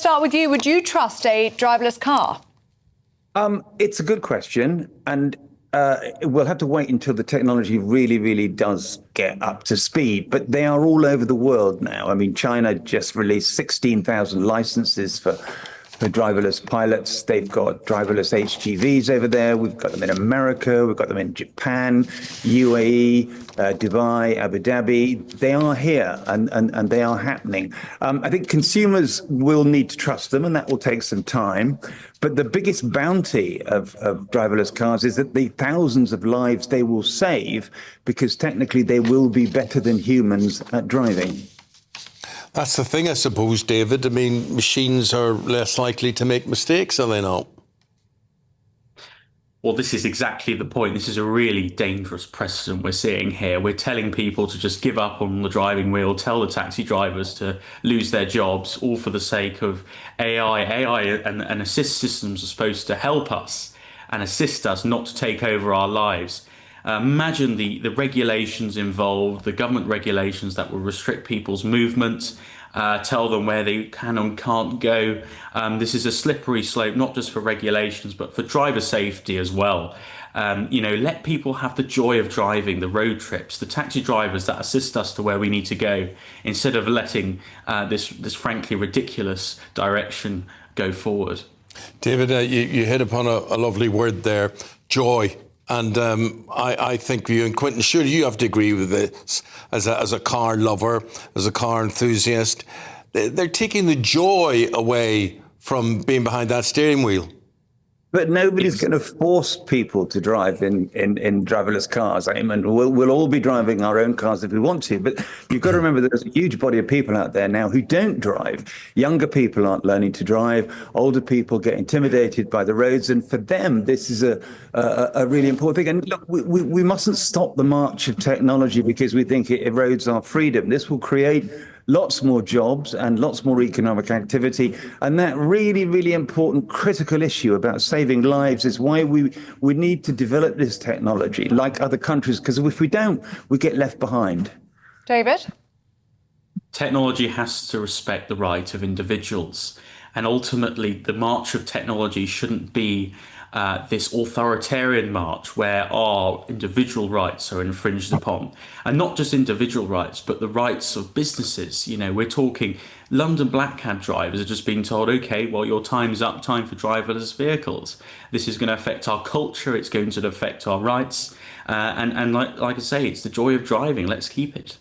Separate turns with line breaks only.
start with you. Would you trust a driverless car?
It's a good question, and we'll have to wait until the technology really, really does get up to speed. But they are all over the world now. I mean, China just released 16,000 licenses for driverless pilots. They've got driverless HGVs over there. We've got them in America. We've got them in Japan, UAE, Dubai, Abu Dhabi. They are here and they are happening. I think consumers will need to trust them, and that will take some time. But the biggest bounty of driverless cars is that the thousands of lives they will save, because technically they will be better than humans at driving.
That's the thing, I suppose, David. I mean, machines are less likely to make mistakes, are they not?
Well, this is exactly the point. This is a really dangerous precedent we're seeing here. We're telling people to just give up on the driving wheel, tell the taxi drivers to lose their jobs, all for the sake of AI. AI and assist systems are supposed to help us and assist us not to take over our lives. Imagine the regulations involved, the government regulations that will restrict people's movements, tell them where they can and can't go. This is a slippery slope, not just for regulations, but for driver safety as well. Let people have the joy of driving, the road trips, the taxi drivers that assist us to where we need to go, instead of letting this frankly ridiculous direction go forward.
David, you hit upon a lovely word there, joy. And I think you and Quentin, sure, you have to agree with this as a car lover, as a car enthusiast. They're taking the joy away from being behind that steering wheel.
But nobody's going to force people to drive in driverless cars. I mean, we'll all be driving our own cars if we want to. But you've got to remember that there's a huge body of people out there now who don't drive. Younger people aren't learning to drive. Older people get intimidated by the roads. And for them, this is a really important thing. And look, we mustn't stop the march of technology because we think it erodes our freedom. This will create lots more jobs and lots more economic activity. And that really, really important critical issue about saving lives is why we need to develop this technology like other countries, because if we don't, we get left behind.
David?
Technology has to respect the right of individuals. And ultimately, the march of technology shouldn't be this authoritarian march where our individual rights are infringed upon. And not just individual rights, but the rights of businesses. We're talking London black cab drivers are just being told, OK, well, your time's up, time for driverless vehicles. This is going to affect our culture. It's going to affect our rights. And like I say, it's the joy of driving. Let's keep it.